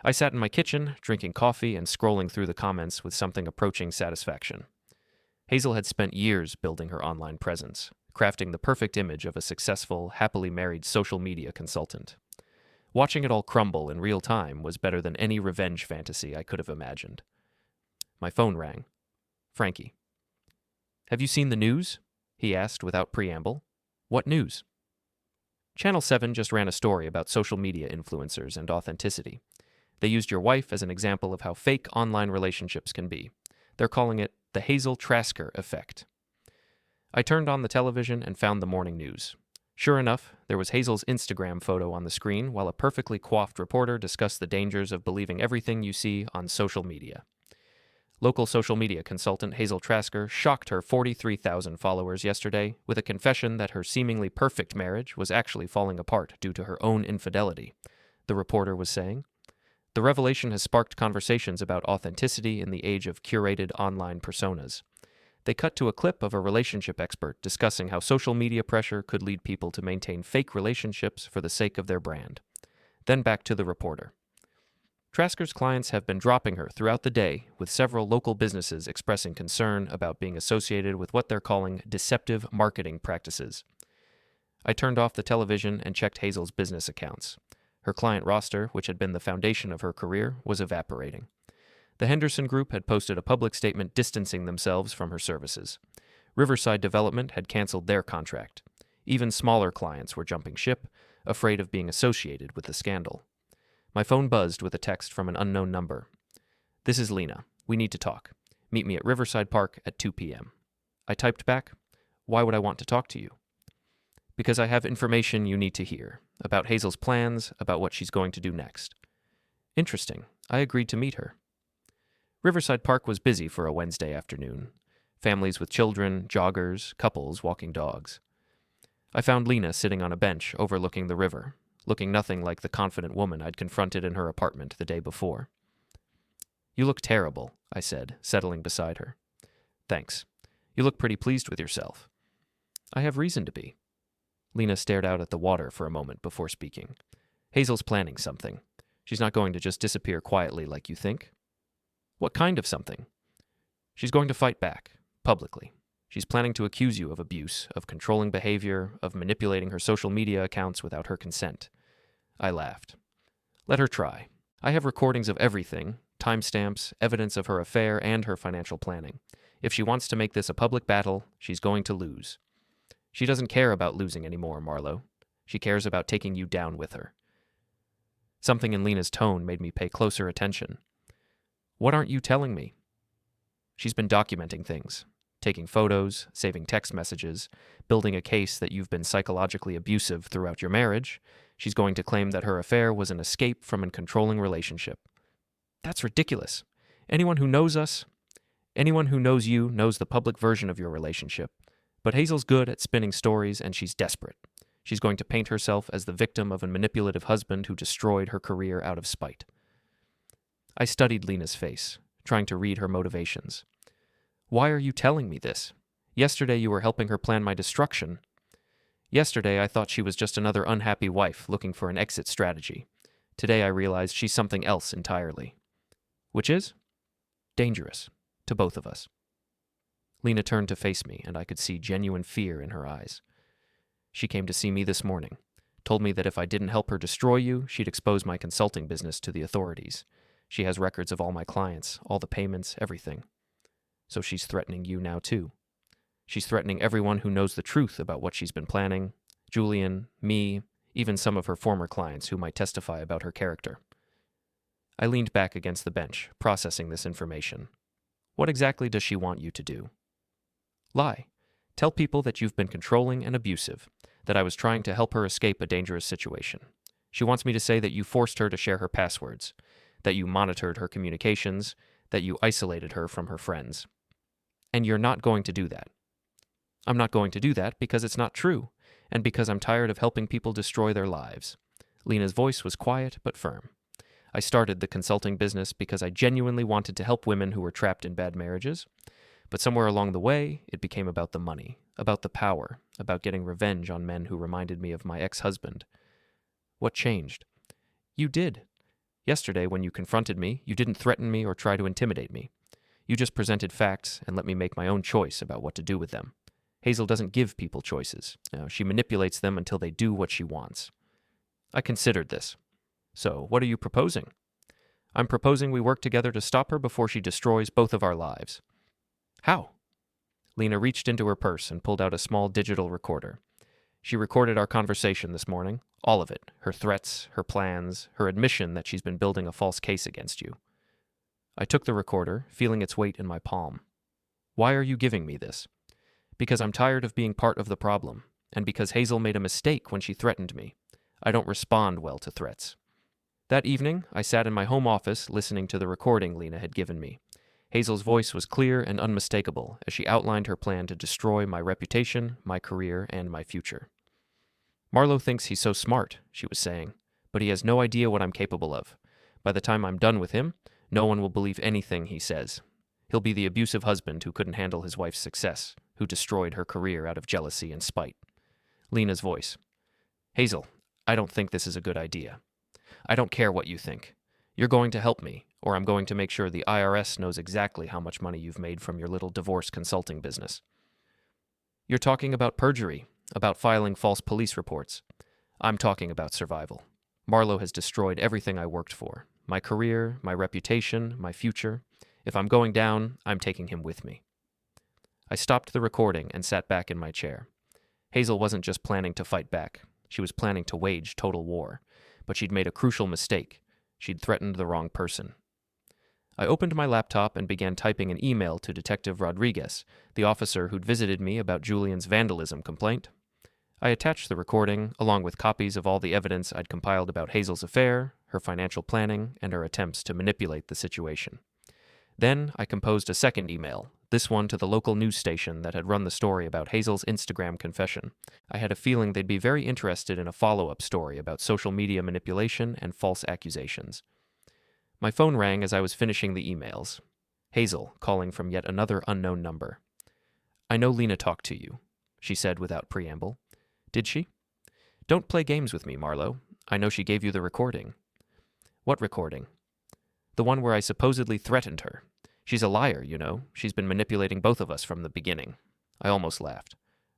I sat in my kitchen, drinking coffee and scrolling through the comments with something approaching satisfaction. Hazel had spent years building her online presence, crafting the perfect image of a successful, happily married social media consultant. Watching it all crumble in real time was better than any revenge fantasy I could have imagined. My phone rang. Frankie. Have you seen the news? He asked without preamble. What news? Channel 7 just ran a story about social media influencers and authenticity. They used your wife as an example of how fake online relationships can be. They're calling it the Hazel Trasker effect. I turned on the television and found the morning news. Sure enough, there was Hazel's Instagram photo on the screen while a perfectly coiffed reporter discussed the dangers of believing everything you see on social media. Local social media consultant Hazel Trasker shocked her 43,000 followers yesterday with a confession that her seemingly perfect marriage was actually falling apart due to her own infidelity, the reporter was saying. The revelation has sparked conversations about authenticity in the age of curated online personas. They cut to a clip of a relationship expert discussing how social media pressure could lead people to maintain fake relationships for the sake of their brand. Then back to the reporter. Trasker's clients have been dropping her throughout the day, with several local businesses expressing concern about being associated with what they're calling deceptive marketing practices. I turned off the television and checked Hazel's business accounts. Her client roster, which had been the foundation of her career, was evaporating. The Henderson Group had posted a public statement distancing themselves from her services. Riverside Development had canceled their contract. Even smaller clients were jumping ship, afraid of being associated with the scandal. My phone buzzed with a text from an unknown number. "This is Lena. We need to talk. Meet me at Riverside Park at 2 p.m. I typed back, "Why would I want to talk to you?" "Because I have information you need to hear, about Hazel's plans, about what she's going to do next." Interesting. I agreed to meet her. Riverside Park was busy for a Wednesday afternoon. Families with children, joggers, couples walking dogs. I found Lena sitting on a bench overlooking the river, looking nothing like the confident woman I'd confronted in her apartment the day before. "You look terrible," I said, settling beside her. "Thanks. You look pretty pleased with yourself." "I have reason to be." Lena stared out at the water for a moment before speaking. "Hazel's planning something. She's not going to just disappear quietly like you think." "What kind of something?" "She's going to fight back, publicly. She's planning to accuse you of abuse, of controlling behavior, of manipulating her social media accounts without her consent." I laughed. "Let her try. I have recordings of everything, timestamps, evidence of her affair and her financial planning. If she wants to make this a public battle, she's going to lose. She doesn't care about losing anymore, Marlow. She cares about taking you down with her." Something in Lena's tone made me pay closer attention. "What aren't you telling me?" "She's been documenting things. Taking photos, saving text messages, building a case that you've been psychologically abusive throughout your marriage. She's going to claim that her affair was an escape from a controlling relationship." "That's ridiculous. Anyone who knows us, anyone who knows you, knows the public version of your relationship. But Hazel's good at spinning stories, and she's desperate. She's going to paint herself as the victim of a manipulative husband who destroyed her career out of spite." I studied Lena's face, trying to read her motivations. "Why are you telling me this? Yesterday you were helping her plan my destruction. Yesterday I thought she was just another unhappy wife looking for an exit strategy. Today I realized she's something else entirely." "Which is?" "Dangerous. To both of us." Lena turned to face me, and I could see genuine fear in her eyes. "She came to see me this morning, told me that if I didn't help her destroy you, she'd expose my consulting business to the authorities. She has records of all my clients, all the payments, everything. So she's threatening you now too. She's threatening everyone who knows the truth about what she's been planning, Julian, me, even some of her former clients who might testify about her character." I leaned back against the bench, processing this information. "What exactly does she want you to do?" "Lie. Tell people that you've been controlling and abusive, that I was trying to help her escape a dangerous situation. She wants me to say that you forced her to share her passwords, that you monitored her communications, that you isolated her from her friends. And you're not going to do that." "I'm not going to do that because it's not true, and because I'm tired of helping people destroy their lives." Lena's voice was quiet but firm. "I started the consulting business because I genuinely wanted to help women who were trapped in bad marriages. But somewhere along the way, it became about the money, about the power, about getting revenge on men who reminded me of my ex-husband." "What changed?" "You did. Yesterday, when you confronted me, you didn't threaten me or try to intimidate me. You just presented facts and let me make my own choice about what to do with them. Hazel doesn't give people choices. She manipulates them until they do what she wants." I considered this. "So, what are you proposing?" "I'm proposing we work together to stop her before she destroys both of our lives." "How?" Lena reached into her purse and pulled out a small digital recorder. She recorded our conversation this morning, all of it, her threats, her plans, her admission that she's been building a false case against you. I took the recorder, feeling its weight in my palm. "Why are you giving me this?" "Because I'm tired of being part of the problem, and because Hazel made a mistake when she threatened me. I don't respond well to threats." That evening, I sat in my home office listening to the recording Lena had given me. Hazel's voice was clear and unmistakable as she outlined her plan to destroy my reputation, my career, and my future. "Marlow thinks he's so smart," she was saying, "but he has no idea what I'm capable of. By the time I'm done with him, no one will believe anything he says. He'll be the abusive husband who couldn't handle his wife's success, who destroyed her career out of jealousy and spite." Lena's voice. "Hazel, I don't think this is a good idea. I don't care what you think. You're going to help me, or I'm going to make sure the IRS knows exactly how much money you've made from your little divorce consulting business." "You're talking about perjury, about filing false police reports. I'm talking about survival. Marlow has destroyed everything I worked for. My career, my reputation, my future. If I'm going down, I'm taking him with me." I stopped the recording and sat back in my chair. Hazel wasn't just planning to fight back. She was planning to wage total war. But she'd made a crucial mistake. She'd threatened the wrong person. I opened my laptop and began typing an email to Detective Rodriguez, the officer who'd visited me about Julian's vandalism complaint. I attached the recording, along with copies of all the evidence I'd compiled about Hazel's affair, her financial planning, and her attempts to manipulate the situation. Then I composed a second email, this one to the local news station that had run the story about Hazel's Instagram confession. I had a feeling they'd be very interested in a follow-up story about social media manipulation and false accusations. My phone rang as I was finishing the emails. Hazel, calling from yet another unknown number. "I know Lena talked to you," she said without preamble. "Did she?" "Don't play games with me, Marlow. I know she gave you the recording." "What recording?" "The one where I supposedly threatened her. She's a liar, you know. She's been manipulating both of us from the beginning." I almost laughed.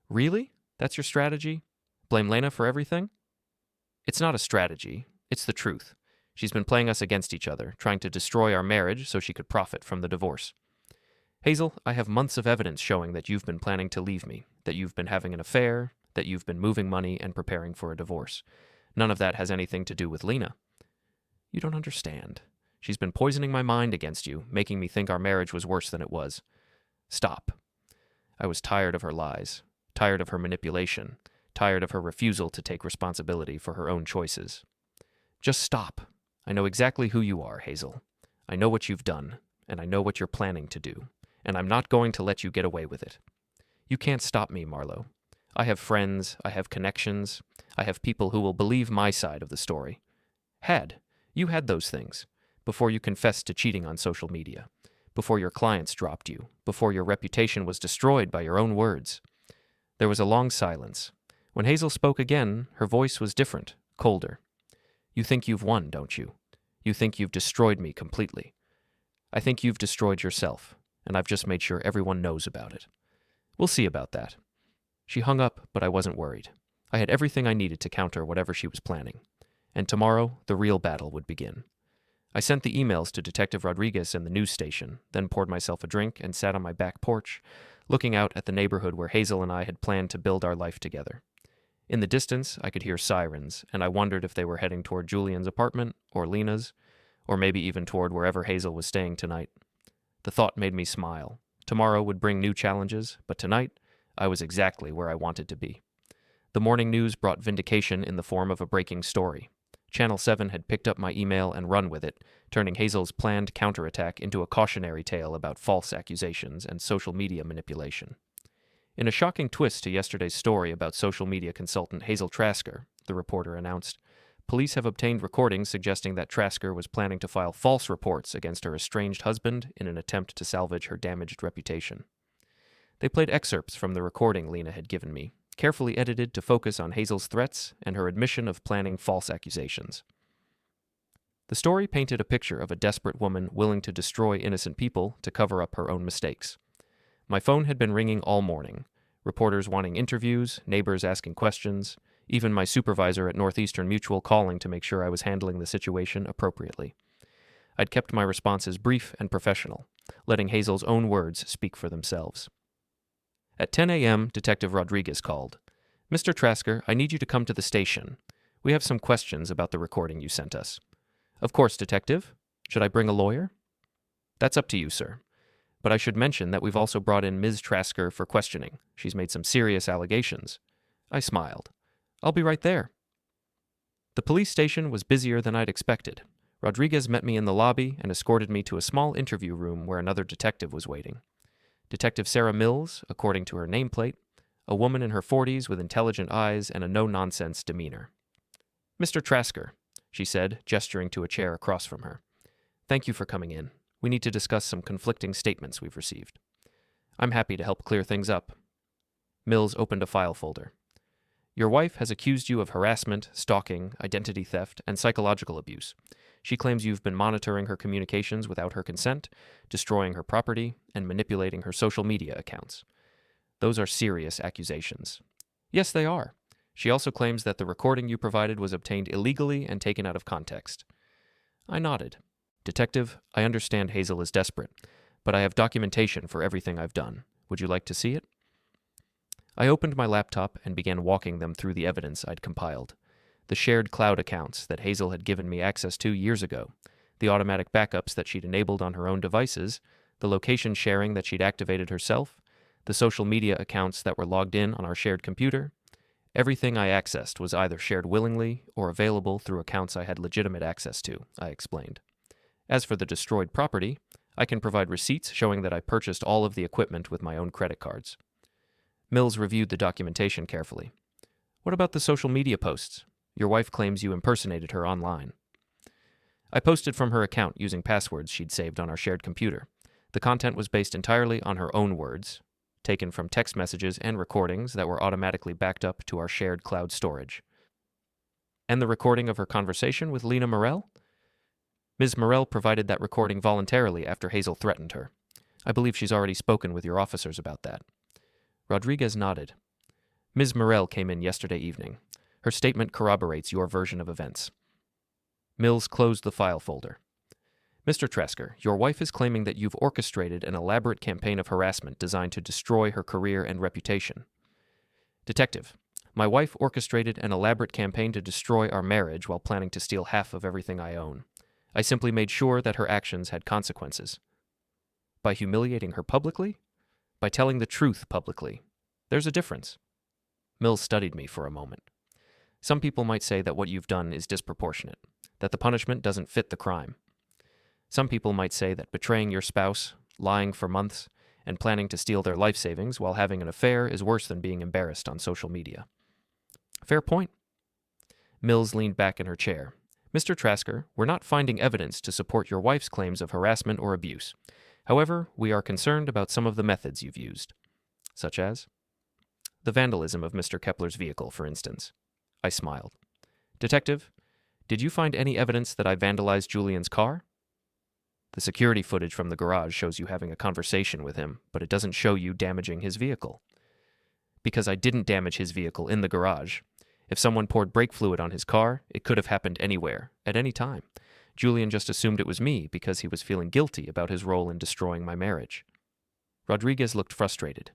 "Really? That's your strategy? Blame Lena for everything?" "It's not a strategy. It's the truth. She's been playing us against each other, trying to destroy our marriage so she could profit from the divorce. Hazel, I have months of evidence showing that you've been planning to leave me, that you've been having an affair, that you've been moving money and preparing for a divorce. None of that has anything to do with Lena." "You don't understand. She's been poisoning my mind against you, making me think our marriage was worse than it was." "Stop." I was tired of her lies, tired of her manipulation, tired of her refusal to take responsibility for her own choices. "Just stop. I know exactly who you are, Hazel. I know what you've done, and I know what you're planning to do, and I'm not going to let you get away with it. You can't stop me, Marlow. I have friends, I have connections, I have people who will believe my side of the story. You had those things, before you confessed to cheating on social media, before your clients dropped you, before your reputation was destroyed by your own words." There was a long silence. When Hazel spoke again, her voice was different, colder. "You think you've won, don't you? You think you've destroyed me completely. I think you've destroyed yourself, and I've just made sure everyone knows about it. We'll see about that." She hung up, but I wasn't worried. I had everything I needed to counter whatever she was planning. And tomorrow, the real battle would begin. I sent the emails to Detective Rodriguez and the news station, then poured myself a drink and sat on my back porch, looking out at the neighborhood where Hazel and I had planned to build our life together. In the distance, I could hear sirens, and I wondered if they were heading toward Julian's apartment, or Lena's, or maybe even toward wherever Hazel was staying tonight. The thought made me smile. Tomorrow would bring new challenges, but tonight, I was exactly where I wanted to be. The morning news brought vindication in the form of a breaking story. Channel 7 had picked up my email and run with it, turning Hazel's planned counterattack into a cautionary tale about false accusations and social media manipulation. In a shocking twist to yesterday's story about social media consultant Hazel Trasker, the reporter announced, police have obtained recordings suggesting that Trasker was planning to file false reports against her estranged husband in an attempt to salvage her damaged reputation. They played excerpts from the recording Lena had given me, carefully edited to focus on Hazel's threats and her admission of planning false accusations. The story painted a picture of a desperate woman willing to destroy innocent people to cover up her own mistakes. My phone had been ringing all morning, reporters wanting interviews, neighbors asking questions, even my supervisor at Northeastern Mutual calling to make sure I was handling the situation appropriately. I'd kept my responses brief and professional, letting Hazel's own words speak for themselves. At 10 a.m., Detective Rodriguez called. "Mr. Trasker, I need you to come to the station. We have some questions about the recording you sent us." "Of course, Detective. Should I bring a lawyer?" "That's up to you, sir. But I should mention that we've also brought in Ms. Trasker for questioning. She's made some serious allegations." I smiled. "I'll be right there." The police station was busier than I'd expected. Rodriguez met me in the lobby and escorted me to a small interview room where another detective was waiting. Detective Sarah Mills, according to her nameplate, a woman in her 40s with intelligent eyes and a no-nonsense demeanor. "Mr. Trasker," she said, gesturing to a chair across from her. "Thank you for coming in. We need to discuss some conflicting statements we've received." "I'm happy to help clear things up." Mills opened a file folder. "Your wife has accused you of harassment, stalking, identity theft, and psychological abuse. She claims you've been monitoring her communications without her consent, destroying her property, and manipulating her social media accounts. Those are serious accusations." "Yes, they are." She also claims that the recording you provided was obtained illegally and taken out of context. I nodded. "Detective, I understand Hazel is desperate, but I have documentation for everything I've done. Would you like to see it?" I opened my laptop and began walking them through the evidence I'd compiled. The shared cloud accounts that Hazel had given me access to years ago, the automatic backups that she'd enabled on her own devices, the location sharing that she'd activated herself, the social media accounts that were logged in on our shared computer. Everything I accessed was either shared willingly or available through accounts I had legitimate access to, I explained. As for the destroyed property, I can provide receipts showing that I purchased all of the equipment with my own credit cards. Mills reviewed the documentation carefully. What about the social media posts? Your wife claims you impersonated her online. I posted from her account using passwords she'd saved on our shared computer. The content was based entirely on her own words, taken from text messages and recordings that were automatically backed up to our shared cloud storage. And the recording of her conversation with Lena Morell? Ms. Morell provided that recording voluntarily after Hazel threatened her. I believe she's already spoken with your officers about that. Rodriguez nodded. Ms. Morell came in yesterday evening. Her statement corroborates your version of events. Mills closed the file folder. Mr. Trasker, your wife is claiming that you've orchestrated an elaborate campaign of harassment designed to destroy her career and reputation. Detective, my wife orchestrated an elaborate campaign to destroy our marriage while planning to steal half of everything I own. I simply made sure that her actions had consequences. By humiliating her publicly? By telling the truth publicly? There's a difference. Mills studied me for a moment. Some people might say that what you've done is disproportionate, that the punishment doesn't fit the crime. Some people might say that betraying your spouse, lying for months, and planning to steal their life savings while having an affair is worse than being embarrassed on social media. Fair point. Mills leaned back in her chair. Mr. Trasker, we're not finding evidence to support your wife's claims of harassment or abuse. However, we are concerned about some of the methods you've used. Such as? The vandalism of Mr. Kepler's vehicle, for instance. I smiled. Detective, did you find any evidence that I vandalized Julian's car? The security footage from the garage shows you having a conversation with him, but it doesn't show you damaging his vehicle. Because I didn't damage his vehicle in the garage. If someone poured brake fluid on his car, it could have happened anywhere, at any time. Julian just assumed it was me because he was feeling guilty about his role in destroying my marriage. Rodriguez looked frustrated.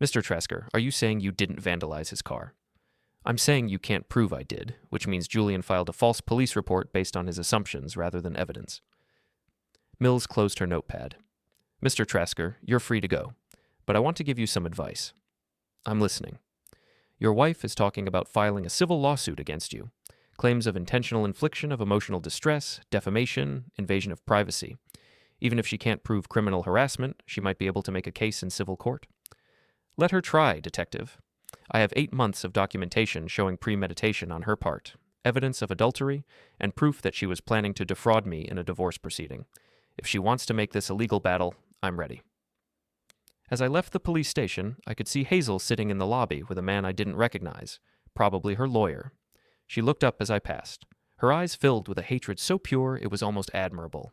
Mr. Trasker, are you saying you didn't vandalize his car? I'm saying you can't prove I did, which means Julian filed a false police report based on his assumptions rather than evidence. Mills closed her notepad. Mr. Trasker, you're free to go, but I want to give you some advice. I'm listening. Your wife is talking about filing a civil lawsuit against you. Claims of intentional infliction of emotional distress, defamation, invasion of privacy. Even if she can't prove criminal harassment, she might be able to make a case in civil court. Let her try, detective. I have 8 months of documentation showing premeditation on her part, evidence of adultery, and proof that she was planning to defraud me in a divorce proceeding. If she wants to make this a legal battle, I'm ready. As I left the police station, I could see Hazel sitting in the lobby with a man I didn't recognize, probably her lawyer. She looked up as I passed, her eyes filled with a hatred so pure it was almost admirable.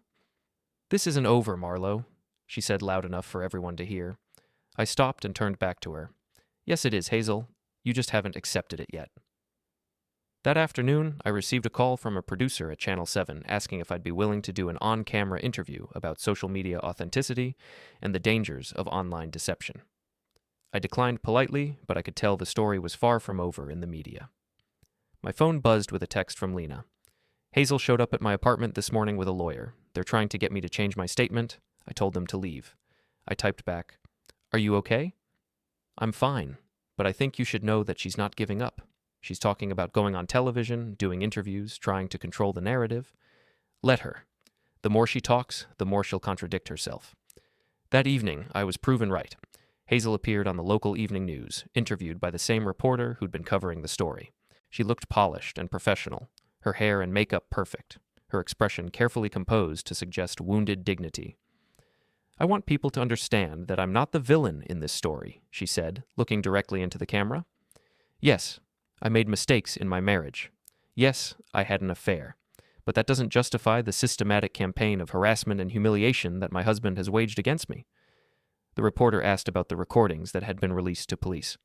This isn't over, Marlow, she said loud enough for everyone to hear. I stopped and turned back to her. Yes, it is, Hazel. You just haven't accepted it yet. That afternoon, I received a call from a producer at Channel 7 asking if I'd be willing to do an on-camera interview about social media authenticity and the dangers of online deception. I declined politely, but I could tell the story was far from over in the media. My phone buzzed with a text from Lena. Hazel showed up at my apartment this morning with a lawyer. They're trying to get me to change my statement. I told them to leave. I typed back, "Are you okay?" "I'm fine, but I think you should know that she's not giving up. She's talking about going on television, doing interviews, trying to control the narrative. Let her. The more she talks, the more she'll contradict herself." That evening, I was proven right. Hazel appeared on the local evening news, interviewed by the same reporter who'd been covering the story. She looked polished and professional, her hair and makeup perfect, her expression carefully composed to suggest wounded dignity. "I want people to understand that I'm not the villain in this story," she said, looking directly into the camera. "Yes, I made mistakes in my marriage. Yes, I had an affair. But that doesn't justify the systematic campaign of harassment and humiliation that my husband has waged against me." The reporter asked about the recordings that had been released to police.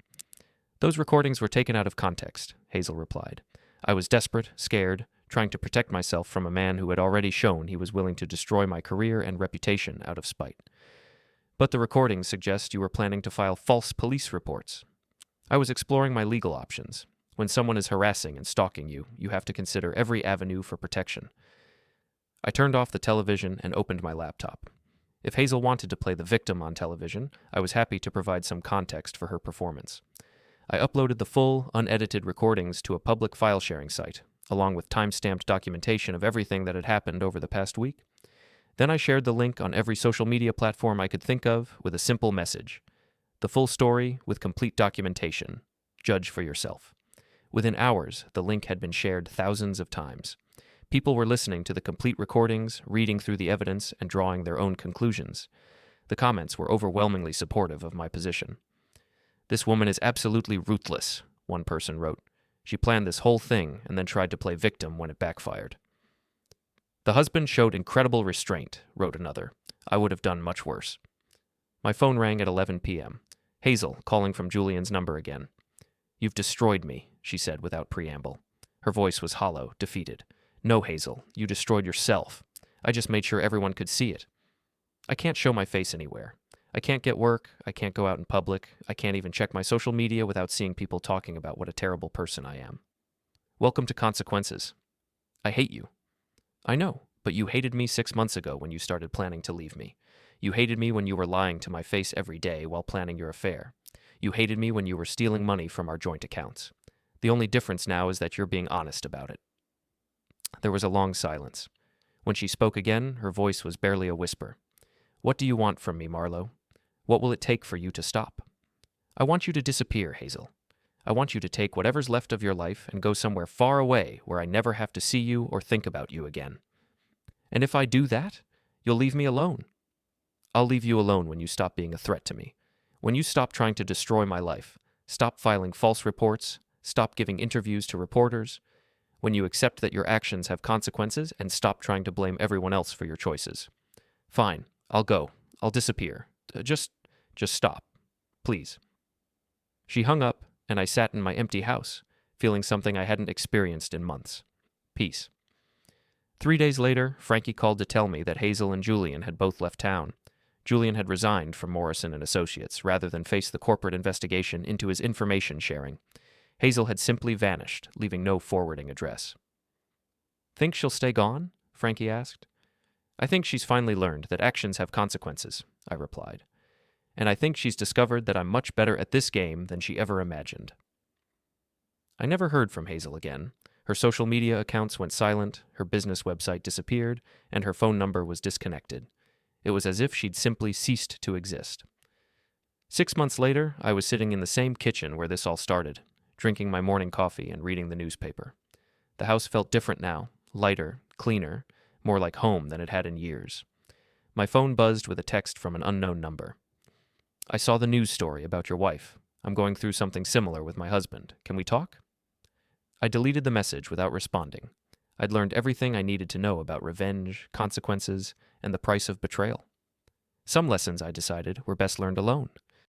"Those recordings were taken out of context," Hazel replied. "I was desperate, scared, trying to protect myself from a man who had already shown he was willing to destroy my career and reputation out of spite. But the recordings suggest you were planning to file false police reports. I was exploring my legal options. When someone is harassing and stalking you, you have to consider every avenue for protection. I turned off the television and opened my laptop. If Hazel wanted to play the victim on television, I was happy to provide some context for her performance. I uploaded the full, unedited recordings to a public file-sharing site, along with time-stamped documentation of everything that had happened over the past week. Then I shared the link on every social media platform I could think of with a simple message. The full story with complete documentation. Judge for yourself. Within hours, the link had been shared thousands of times. People were listening to the complete recordings, reading through the evidence, and drawing their own conclusions. The comments were overwhelmingly supportive of my position. "This woman is absolutely ruthless," one person wrote. "She planned this whole thing and then tried to play victim when it backfired." "The husband showed incredible restraint," wrote another. "I would have done much worse." My phone rang at 11 p.m. Hazel, calling from Julian's number again. "You've destroyed me," she said without preamble. Her voice was hollow, defeated. "No, Hazel, you destroyed yourself. I just made sure everyone could see it. I can't show my face anywhere. I can't get work, I can't go out in public, I can't even check my social media without seeing people talking about what a terrible person I am. Welcome to consequences. I hate you. I know, but you hated me 6 months ago when you started planning to leave me. You hated me when you were lying to my face every day while planning your affair. You hated me when you were stealing money from our joint accounts. The only difference now is that you're being honest about it." There was a long silence. When she spoke again, her voice was barely a whisper. "What do you want from me, Marlow? What will it take for you to stop? I want you to disappear, Hazel. I want you to take whatever's left of your life and go somewhere far away where I never have to see you or think about you again. And if I do that, you'll leave me alone. I'll leave you alone when you stop being a threat to me. When you stop trying to destroy my life, stop filing false reports, stop giving interviews to reporters, when you accept that your actions have consequences and stop trying to blame everyone else for your choices. Fine, I'll go. I'll disappear. Just stop. Please." She hung up, and I sat in my empty house, feeling something I hadn't experienced in months. Peace. 3 days later, Frankie called to tell me that Hazel and Julian had both left town. Julian had resigned from Morrison & Associates rather than face the corporate investigation into his information sharing. Hazel had simply vanished, leaving no forwarding address. "Think she'll stay gone?" Frankie asked. "I think she's finally learned that actions have consequences," I replied. "And I think she's discovered that I'm much better at this game than she ever imagined." I never heard from Hazel again. Her social media accounts went silent, her business website disappeared, and her phone number was disconnected. It was as if she'd simply ceased to exist. 6 months later, I was sitting in the same kitchen where this all started, drinking my morning coffee and reading the newspaper. The house felt different now, lighter, cleaner, more like home than it had in years. My phone buzzed with a text from an unknown number. "I saw the news story about your wife. I'm going through something similar with my husband. Can we talk?" I deleted the message without responding. I'd learned everything I needed to know about revenge, consequences, and the price of betrayal. Some lessons, I decided, were best learned alone.